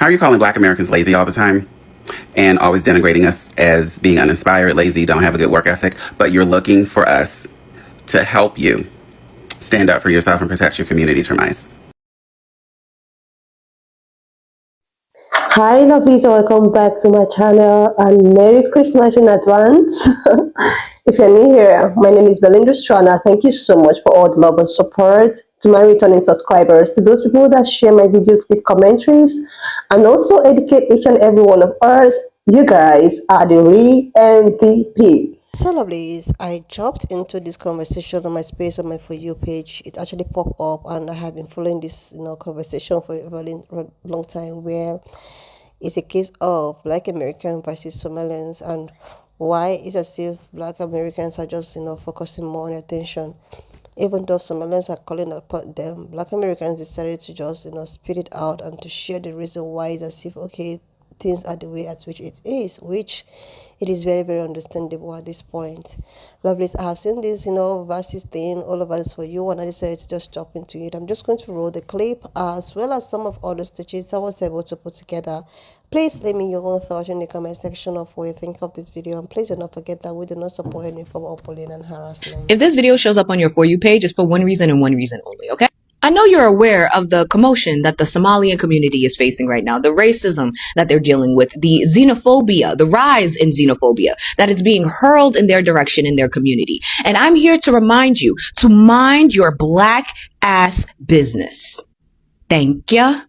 How are you calling Black Americans lazy all the time and always denigrating us as being uninspired, lazy, don't have a good work ethic, but you're looking for us to help you stand up for yourself and protect your communities from ICE? Hi lovelies, welcome back to my channel and Merry Christmas in advance. If you're new here, my name is Belinda Strana. Thank you so much for all the love and support. To my returning subscribers, to those people that share my videos with commentaries and also educate each and every one of us, you guys are the real MVP. So lovelies, I jumped into this conversation on my space on my For You page. It actually popped up and I have been following this conversation for a very long time, where it's a case of Black American versus Somalians, and why it's as if Black Americans are just focusing more on attention. Even though Somalians are calling upon them, Black Americans decided to just spit it out and to share the reason why it's as if okay, things are the way at which it is, which it is very, very understandable at this point. Lovelies, I have seen this, versus thing all of us For You, and I decided to just jump into it. I'm just going to roll the clip as well as some of other stitches I was able to put together. Please let me your own thoughts in the comment section of what you think of this video, and please do not forget that we do not support any form of bullying and harassment. If this video shows up on your For You page, it's for one reason and one reason only, okay? I know you're aware of the commotion that the Somalian community is facing right now, the racism that they're dealing with, the xenophobia, the rise in xenophobia that is being hurled in their direction in their community. And I'm here to remind you to mind your black ass business. Thank ya.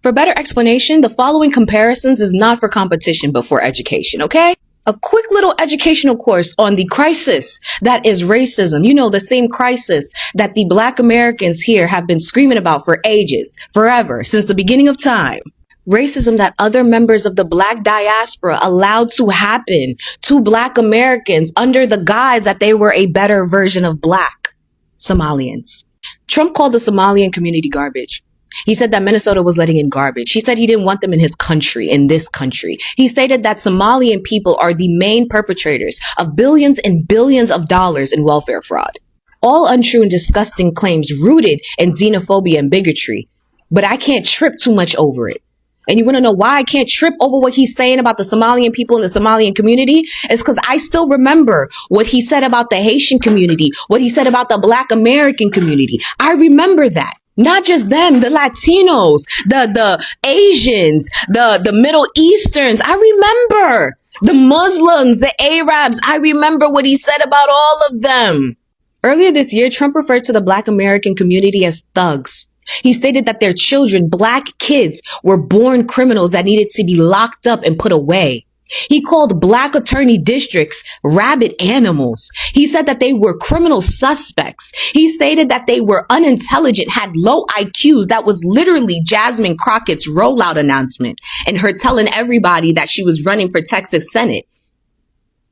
For better explanation, the following comparisons is not for competition, but for education, okay? A quick little educational course on the crisis that is racism. You know, the same crisis that the Black Americans here have been screaming about for ages, forever, since the beginning of time. Racism that other members of the Black diaspora allowed to happen to Black Americans under the guise that they were a better version of Black Somalians. Trump called the Somalian community garbage. He said that Minnesota was letting in garbage. He said he didn't want them in his country, in this country. He stated that Somalian people are the main perpetrators of billions and billions of dollars in welfare fraud. All untrue and disgusting claims rooted in xenophobia and bigotry. But I can't trip too much over it. And you want to know why I can't trip over what he's saying about the Somalian people in the Somalian community? It's because I still remember what he said about the Haitian community, what he said about the Black American community. I remember that. Not just them, the Latinos, the Asians, the Middle Easterns. I remember the Muslims, the Arabs. I remember what he said about all of them. Earlier this year, Trump referred to the Black American community as thugs. He stated that their children, Black kids, were born criminals that needed to be locked up and put away. He called Black attorney districts rabid animals. He said that they were criminal suspects. He stated that they were unintelligent, had low IQs. That was literally Jasmine Crockett's rollout announcement and her telling everybody that she was running for Texas Senate.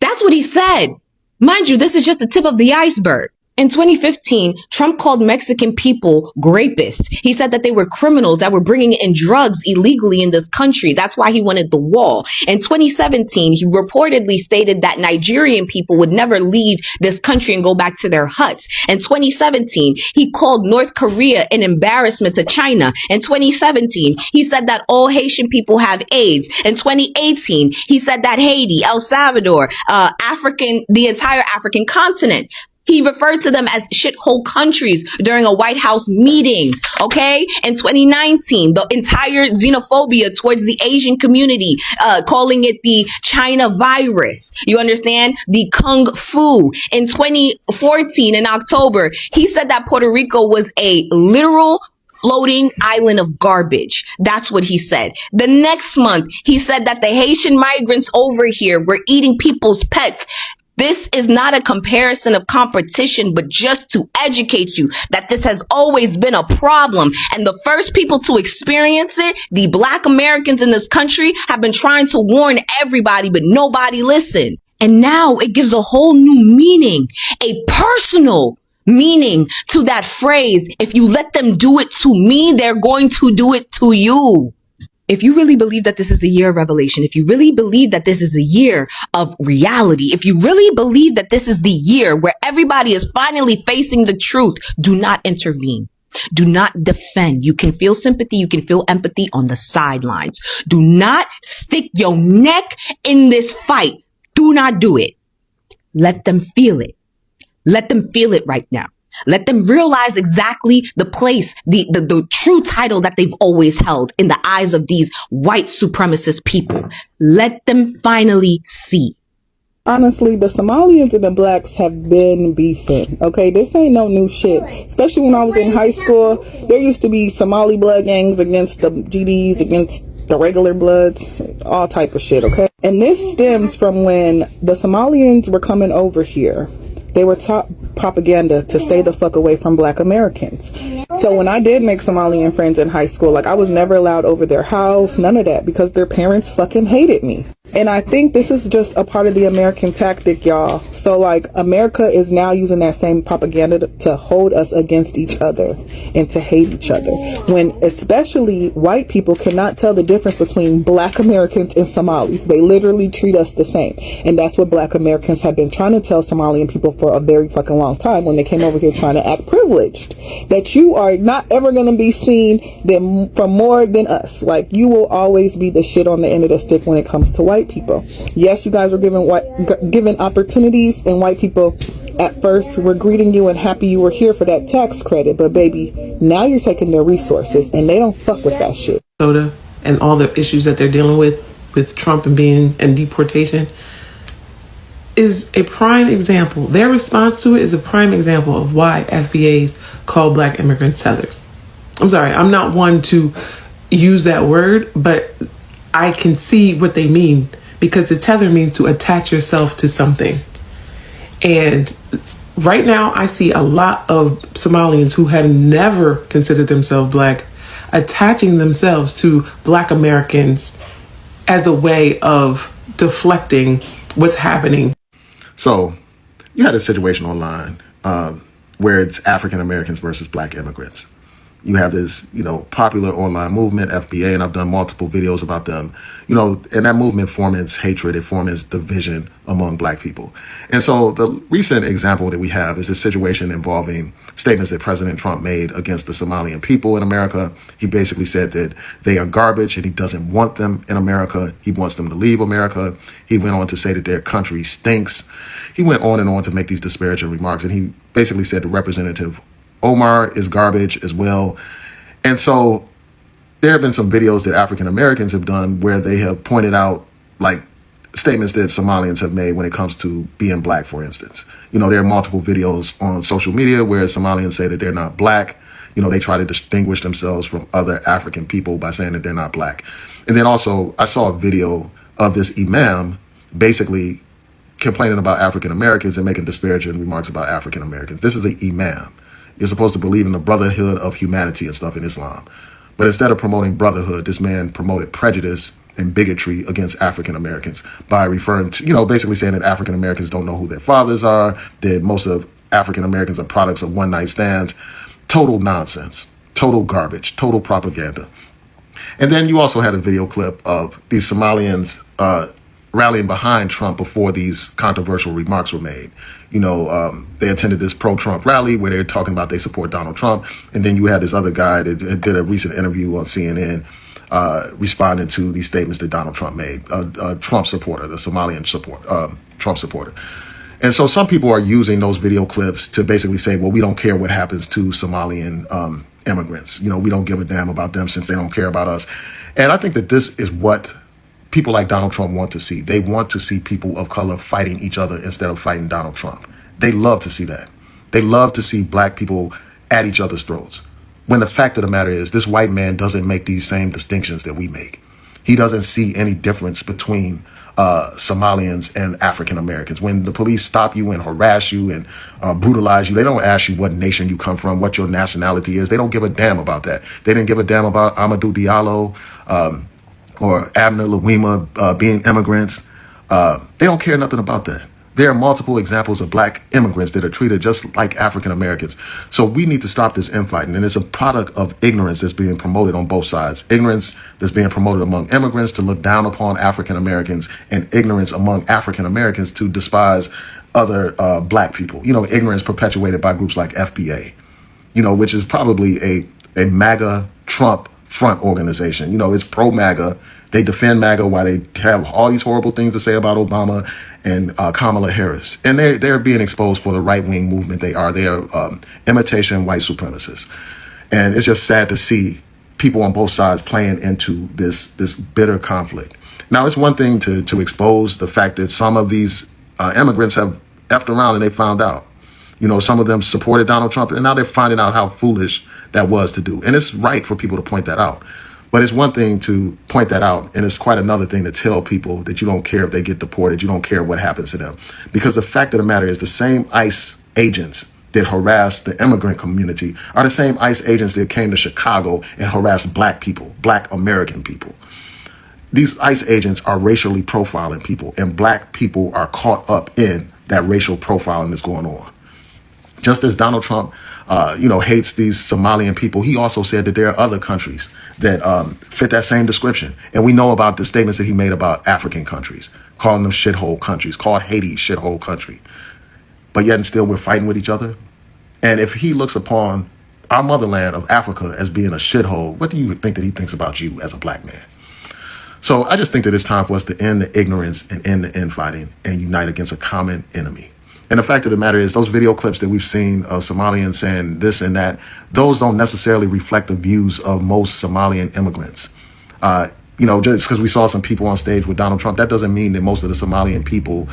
That's what he said. Mind you, this is just the tip of the iceberg. In 2015, Trump called Mexican people grapists. He said that they were criminals that were bringing in drugs illegally in this country. That's why he wanted the wall. In 2017, he reportedly stated that Nigerian people would never leave this country and go back to their huts. In 2017, he called North Korea an embarrassment to China. In 2017, he said that all Haitian people have AIDS. In 2018, he said that Haiti, El Salvador, the entire African continent, he referred to them as shithole countries during a White House meeting, okay? In 2019, the entire xenophobia towards the Asian community, calling it the China virus. You understand? The Kung Fu. In 2014, in October, he said that Puerto Rico was a literal floating island of garbage. That's what he said. The next month, he said that the Haitian migrants over here were eating people's pets. This is not a comparison of competition, but just to educate you that this has always been a problem. And the first people to experience it, the Black Americans in this country, have been trying to warn everybody, but nobody listened. And now it gives a whole new meaning, a personal meaning to that phrase. If you let them do it to me, they're going to do it to you. If you really believe that this is the year of revelation, if you really believe that this is the year of reality, if you really believe that this is the year where everybody is finally facing the truth, do not intervene. Do not defend. You can feel sympathy. You can feel empathy on the sidelines. Do not stick your neck in this fight. Do not do it. Let them feel it. Let them feel it right now. Let them realize exactly the place, the true title that they've always held in the eyes of these white supremacist people. Let them finally see. Honestly, the Somalians and the blacks have been beefing. Okay, this ain't no new shit. Especially when I was in high school, there used to be Somali blood gangs against the GDs, against the regular bloods, all type of shit. Okay, and this stems from when the Somalians were coming over here. They were taught propaganda to stay the fuck away from black Americans. So when I did make Somalian friends in high school, like I was never allowed over their house, none of that, because their parents fucking hated me. And I think this is just a part of the American tactic, y'all. So like America is now using that same propaganda to hold us against each other and to hate each other. When especially white people cannot tell the difference between black Americans and Somalis. They literally treat us the same. And that's what black Americans have been trying to tell Somalian people for a very fucking long time when they came over here trying to act privileged. That you are not ever going to be seen for more than us. Like you will always be the shit on the end of the stick when it comes to white people. Yes, you guys were given opportunities, and white people at first were greeting you and happy you were here for that tax credit, but baby, now you're taking their resources and they don't fuck with that shit. And all the issues that they're dealing with Trump and deportation is a prime example. Their response to it is a prime example of why FBAs call black immigrants tethers. I'm sorry, I'm not one to use that word, but I can see what they mean, because the tether means to attach yourself to something. And right now I see a lot of Somalians who have never considered themselves black attaching themselves to black Americans as a way of deflecting what's happening. So you had a situation online where it's African Americans versus black immigrants. You have this, popular online movement, FBA, and I've done multiple videos about them, and that movement foments hatred, it foments division among black people. And so the recent example that we have is this situation involving statements that President Trump made against the Somalian people in America. He basically said that they are garbage and he doesn't want them in America. He wants them to leave America. He went on to say that their country stinks. He went on and on to make these disparaging remarks, and he basically said the Representative Omar is garbage as well. And so there have been some videos that African Americans have done where they have pointed out like statements that Somalians have made when it comes to being black, for instance. There are multiple videos on social media where Somalians say that they're not black. They try to distinguish themselves from other African people by saying that they're not black. And then also I saw a video of this imam basically complaining about African Americans and making disparaging remarks about African Americans. This is an imam. You're supposed to believe in the brotherhood of humanity and stuff in Islam. But instead of promoting brotherhood, this man promoted prejudice and bigotry against African Americans by referring to, basically saying that African Americans don't know who their fathers are, that most of African Americans are products of one-night stands. Total nonsense, total garbage, total propaganda. And then you also had a video clip of these Somalians rallying behind Trump before these controversial remarks were made. They attended this pro-Trump rally where they're talking about they support Donald Trump. And then you had this other guy that did a recent interview on CNN responding to these statements that Donald Trump made, a Trump supporter, the Somalian Trump supporter. And so some people are using those video clips to basically say, well, we don't care what happens to Somalian immigrants. We don't give a damn about them since they don't care about us. And I think that this is what people like Donald Trump want to see. They want to see people of color fighting each other instead of fighting Donald Trump. They love to see that. They love to see black people at each other's throats. When the fact of the matter is, this white man doesn't make these same distinctions that we make. He doesn't see any difference between Somalians and African Americans. When the police stop you and harass you and brutalize you, they don't ask you what nation you come from, what your nationality is. They don't give a damn about that. They didn't give a damn about Amadou Diallo or Abner Louima being immigrants. They don't care nothing about that. There are multiple examples of black immigrants that are treated just like African Americans. So we need to stop this infighting. And it's a product of ignorance that's being promoted on both sides. Ignorance that's being promoted among immigrants to look down upon African Americans, and ignorance among African Americans to despise other black people. Ignorance perpetuated by groups like FBA. which is probably a MAGA Trump front organization. It's pro-MAGA. They defend MAGA while they have all these horrible things to say about Obama and Kamala Harris. And they're being exposed for the right-wing movement they are. They are imitation white supremacists. And it's just sad to see people on both sides playing into this bitter conflict. Now, it's one thing to expose the fact that some of these immigrants have effed around and they found out. Some of them supported Donald Trump, and now they're finding out how foolish that was to do. And it's right for people to point that out. But it's one thing to point that out, and it's quite another thing to tell people that you don't care if they get deported, you don't care what happens to them. Because the fact of the matter is the same ICE agents that harassed the immigrant community are the same ICE agents that came to Chicago and harassed black people, black American people. These ICE agents are racially profiling people, and black people are caught up in that racial profiling that's going on. Just as Donald Trump, hates these Somalian people, he also said that there are other countries that fit that same description. And we know about the statements that he made about African countries, calling them shithole countries, called Haiti shithole country. But yet and still we're fighting with each other. And if he looks upon our motherland of Africa as being a shithole, what do you think that he thinks about you as a black man? So I just think that it's time for us to end the ignorance and end the infighting and unite against a common enemy. And the fact of the matter is those video clips that we've seen of Somalians saying this and that, those don't necessarily reflect the views of most Somalian immigrants. Just because we saw some people on stage with Donald Trump, that doesn't mean that most of the Somalian people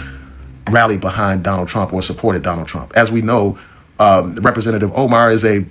rallied behind Donald Trump or supported Donald Trump. As we know, Representative Omar is a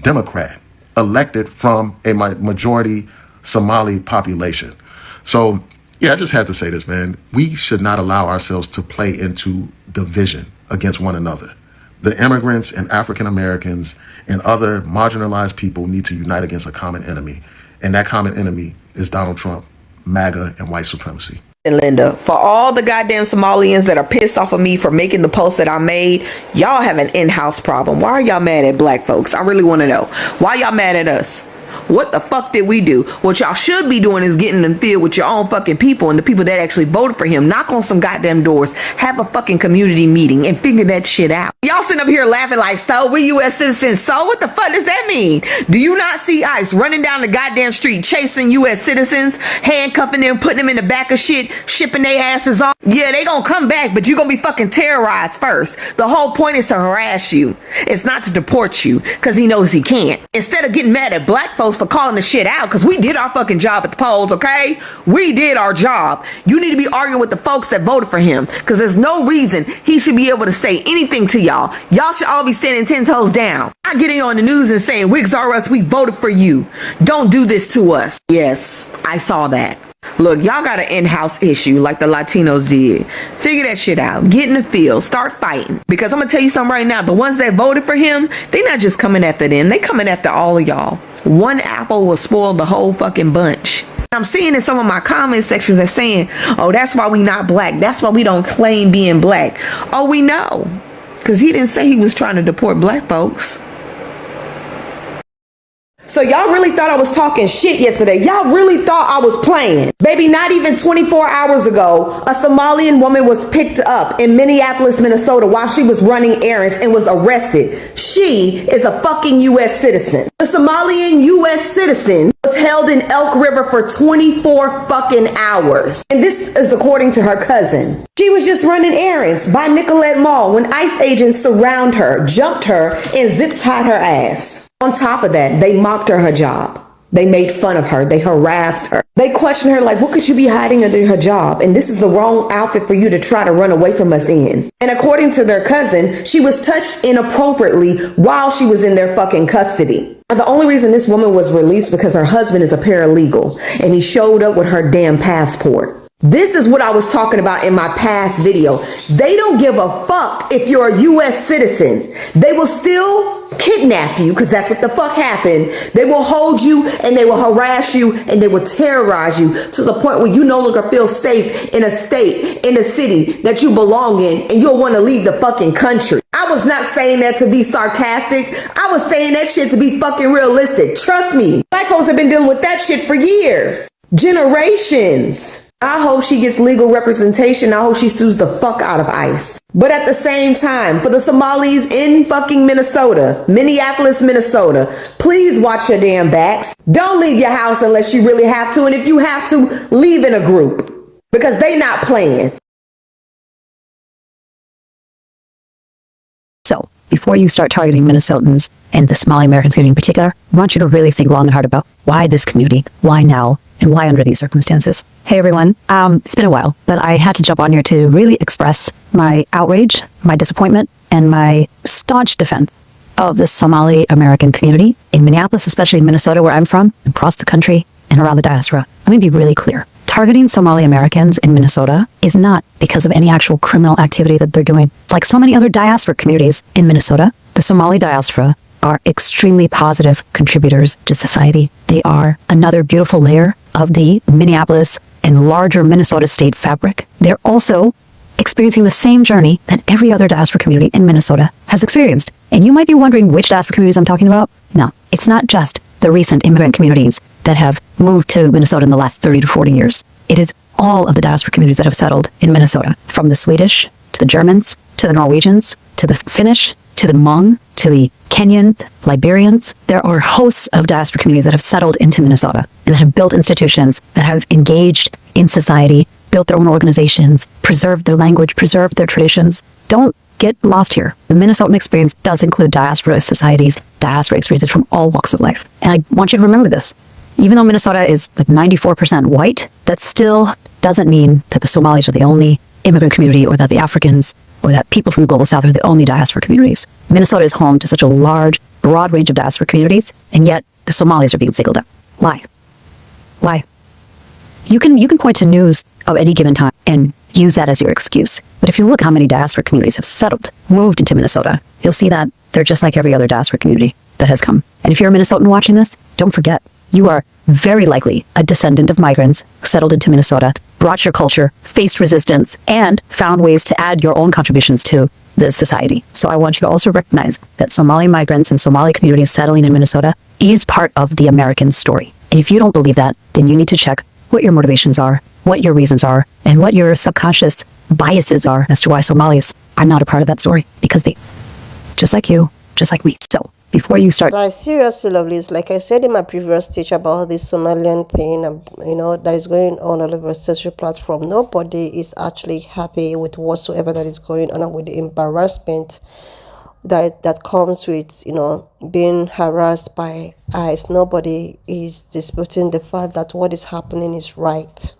Democrat elected from a majority Somali population. So, yeah, I just had to say this, man. We should not allow ourselves to play into division against one another. The immigrants and African Americans and other marginalized people need to unite against a common enemy. And that common enemy is Donald Trump, MAGA, and white supremacy. And Linda, for all the goddamn Somalians that are pissed off of me for making the post that I made, y'all have an in-house problem. Why are y'all mad at black folks? I really want to know. Why y'all mad at us? What the fuck did we do? What y'all should be doing is getting in the field with your own fucking people and the people that actually voted for him. Knock on some goddamn doors. Have a fucking community meeting and figure that shit out. Y'all sitting up here laughing like, so we U.S. citizens. So what the fuck does that mean? Do you not see ICE running down the goddamn street chasing U.S. citizens, handcuffing them, putting them in the back of shit, shipping their asses off? Yeah, they gonna come back, but you gonna be fucking terrorized first. The whole point is to harass you. It's not to deport you, because he knows he can't. Instead of getting mad at black folks for calling the shit out, because we did our fucking job at the polls, okay? We did our job. You need to be arguing with the folks that voted for him, because there's no reason he should be able to say anything to y'all. Y'all should all be standing 10 toes down. Not getting on the news and saying, Wigs R Us, we voted for you. Don't do this to us. Yes, I saw that. Look, y'all got an in-house issue like the Latinos did. Figure that shit out. Get in the field. Start fighting. Because I'm going to tell you something right now. The ones that voted for him, they not just coming after them. They coming after all of y'all. One apple will spoil the whole fucking bunch. I'm seeing in some of my comment sections that saying, oh, that's why we not black. That's why we don't claim being black. Oh, we know. Because he didn't say he was trying to deport black folks. So y'all really thought I was talking shit yesterday. Y'all really thought I was playing. Baby, not even 24 hours ago, a Somalian woman was picked up in Minneapolis, Minnesota while she was running errands and was arrested. She is a fucking U.S. citizen. The Somalian U.S. citizen was held in Elk River for 24 fucking hours. And this is according to her cousin. She was just running errands by Nicolette Mall when ICE agents surround her, jumped her, and zip-tied her ass. On top of that, they mocked her job. They made fun of her. They harassed her. They questioned her like, what could you be hiding under her job? And this is the wrong outfit for you to try to run away from us in. And according to their cousin, she was touched inappropriately while she was in their fucking custody. Now, the only reason this woman was released because her husband is a paralegal and he showed up with her damn passport. This is what I was talking about in my past video. They don't give a fuck if you're a U.S. citizen. They will still kidnap you because that's what the fuck happened. They will hold you and they will harass you and they will terrorize you to the point where you no longer feel safe in a state, in a city that you belong in, and you'll want to leave the fucking country. I was not saying that to be sarcastic. I was saying that shit to be fucking realistic. Trust me. Black folks have been dealing with that shit for years. Generations. I hope she gets legal representation. I hope she sues the fuck out of ICE. But at the same time, for the Somalis in fucking Minnesota, Minneapolis, Minnesota, please watch your damn backs. Don't leave your house unless you really have to. And if you have to, leave in a group because they not playing. So, before you start targeting Minnesotans and the Somali American community in particular, I want you to really think long and hard about why this community, why now, and why under these circumstances. Hey everyone, it's been a while, but I had to jump on here to really express my outrage, my disappointment, and my staunch defense of the Somali American community in Minneapolis, especially in Minnesota, where I'm from, across the country, and around the diaspora. Let me be really clear. Targeting Somali Americans in Minnesota is not because of any actual criminal activity that they're doing. Like so many other diaspora communities in Minnesota, the Somali diaspora are extremely positive contributors to society. They are another beautiful layer of the Minneapolis and larger Minnesota state fabric. They're also experiencing the same journey that every other diaspora community in Minnesota has experienced. And you might be wondering which diaspora communities I'm talking about. No, it's not just the recent immigrant communities that have moved to Minnesota in the last 30 to 40 years. It is all of the diaspora communities that have settled in Minnesota, from the Swedish to the Germans to the Norwegians to the Finnish to the Hmong to the Kenyan, Liberians. There are hosts of diaspora communities that have settled into Minnesota and that have built institutions, that have engaged in society, built their own organizations, preserved their language, preserved their traditions. Don't get lost here. The Minnesotan experience does include diaspora societies, diaspora experiences from all walks of life. And I want you to remember this. Even though Minnesota is like 94% white, that still doesn't mean that the Somalis are the only immigrant community, or that the Africans or that people from the global south are the only diaspora communities. Minnesota is home to such a large, broad range of diaspora communities, and yet the Somalis are being singled out. Why? Why? You can point to news of any given time and use that as your excuse. But if you look how many diaspora communities have settled, moved into Minnesota, you'll see that they're just like every other diaspora community that has come. And if you're a Minnesotan watching this, don't forget, you are very likely a descendant of migrants who settled into Minnesota, brought your culture, faced resistance, and found ways to add your own contributions to the society. So I want you to also recognize that Somali migrants and Somali communities settling in Minnesota is part of the American story. And if you don't believe that, then you need to check what your motivations are, what your reasons are, and what your subconscious biases are as to why Somalis are not a part of that story. Because they, just like you, just like me. So before you start, Like, seriously, lovelies, like I said in my previous speech about this Somalian thing, that is going on all over social platform, nobody is actually happy with whatsoever that is going on, and with the embarrassment that comes with, being harassed by ICE. Nobody is disputing the fact that what is happening is right,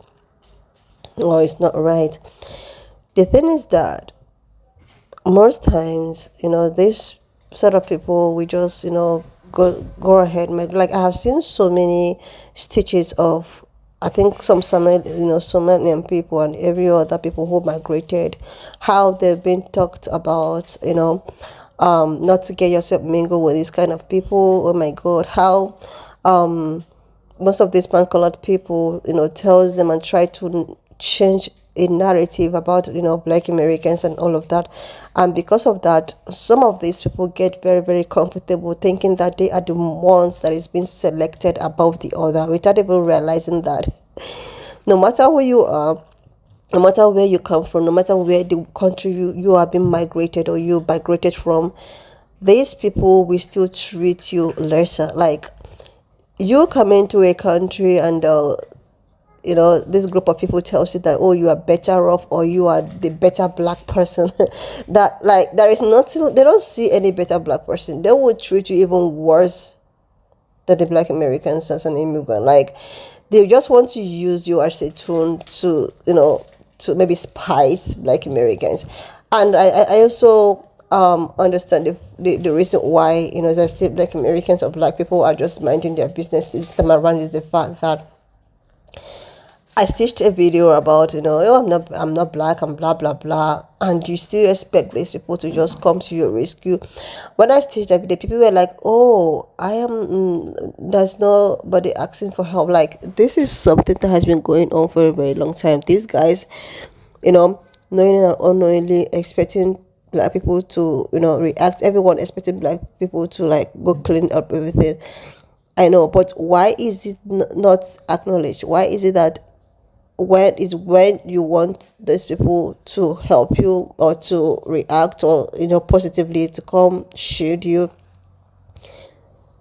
or it's not right. The thing is that most times, this sort of people, we just, go ahead. Like, I have seen so many stitches of, I think, some Somalian people and every other people who migrated, how they've been talked about, not to get yourself mingled with these kind of people. Oh my God, how most of these pan-colored people, tells them and try to change a narrative about, Black Americans and all of that. And because of that, some of these people get very, very comfortable thinking that they are the ones that is being selected above the other, without even realizing that no matter where you are, no matter where you come from, no matter where the country you are being migrated or you migrated from, these people will still treat you lesser. Like, you come into a country and this group of people tells you that, oh, you are better off, or you are the better Black person. That, like, there is nothing, they don't see any better Black person. They will treat you even worse than the Black Americans as an immigrant. Like, they just want to use you as a tool to, to maybe spite Black Americans. And I also understand the reason why, as I say, Black Americans or Black people are just minding their business this time around is the fact that I stitched a video about, oh, I'm not Black, I'm blah, blah, blah. And you still expect these people to just come to your rescue. When I stitched that video, people were like, oh, there's nobody asking for help. Like, this is something that has been going on for a very long time. These guys, knowing and unknowingly expecting Black people to, react. Everyone expecting Black people to, like, go clean up everything. I know, but why is it not acknowledged? Why is it that when you want these people to help you or to react or positively to come shield you,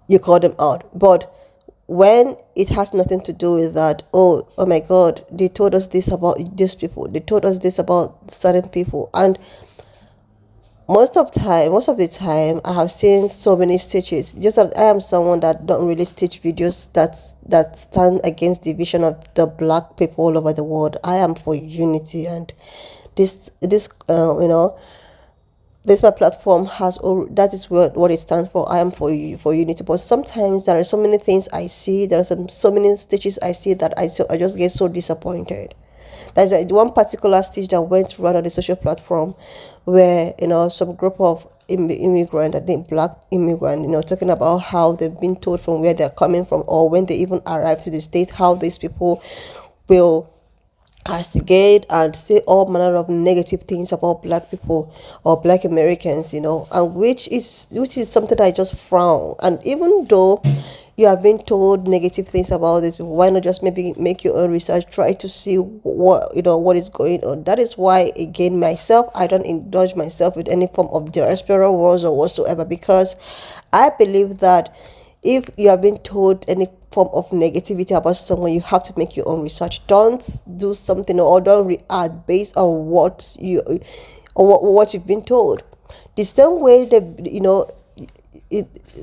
you call them out. But when it has nothing to do with that, oh my god, they told us this about these people, they told us this about certain people. And most of the time I have seen so many stitches. Just that I am someone that don't really stitch videos that stand against the vision of the black people all over the world. I am for unity, and this this my platform has all that is what it stands for. I am for unity. But sometimes there are so many things I see, there are so many stitches I see that I just get so disappointed. There's one particular stitch that went around on the social platform where some group of immigrant, I think black immigrant, talking about how they've been told from where they're coming from, or when they even arrive to the state, how these people will castigate and say all manner of negative things about black people or black Americans, and which is something I just frown. And even though you have been told negative things about these people, why not just maybe make your own research, try to see what is going on. That is why, again, myself, I don't indulge myself with any form of diaspora wars or whatsoever, because I believe that if you have been told any form of negativity about someone, you have to make your own research. Don't do something or don't react based on what you've been told. The same way that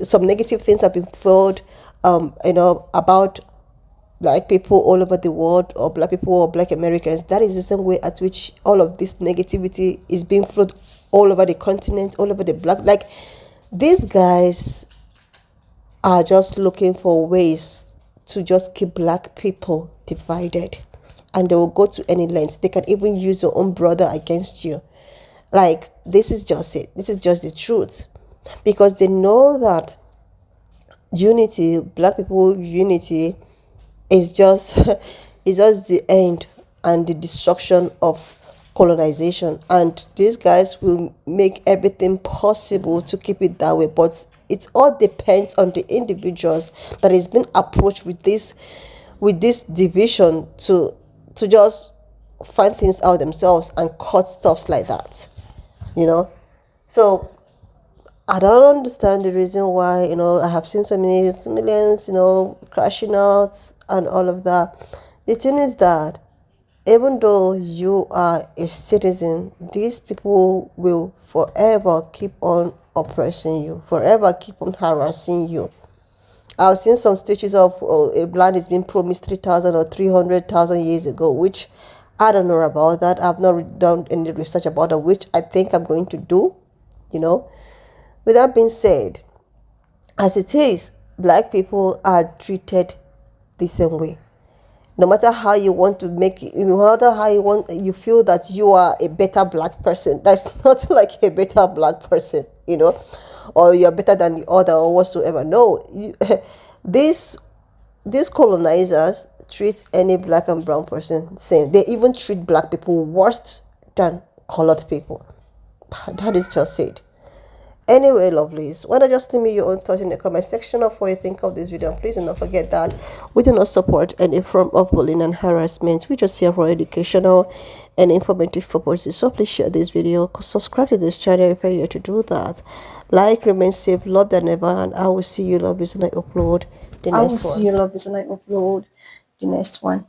some negative things have been filled about black people all over the world, or black people or black Americans. That is the same way at which all of this negativity is being flowed all over the continent, all over the black. Like, these guys are just looking for ways to just keep black people divided, and they will go to any length. They can even use your own brother against you. Like, this is just it. This is just the truth, because they know that unity, black people unity, is just is just the end and the destruction of colonization. And these guys will make everything possible to keep it that way. But it all depends on the individuals that is being approached with this division to just find things out themselves and cut stuffs like that. So I don't understand the reason why, I have seen so many millions, crashing out and all of that. The thing is that even though you are a citizen, these people will forever keep on oppressing you, forever keep on harassing you. I've seen some stitches of a land is being promised 3,000 or 300,000 years ago, which I don't know about that. I've not done any research about it, which I think I'm going to do, With that being said, as it is, black people are treated the same way. No matter how you want to make it, no matter how you feel that you are a better black person. That's not like a better black person, or you're better than the other or whatsoever. No, these colonizers treat any black and brown person same. They even treat black people worse than colored people. That is just it. Anyway, lovelies, why not just leave me your own thoughts in the comment section of what you think of this video. And please do not forget that we do not support any form of bullying and harassment. We just here for educational and informative purposes. So please share this video, subscribe to this channel if you're here to do that. Like, remain safe, love than ever, and I will see you, lovelies, when I upload the next one.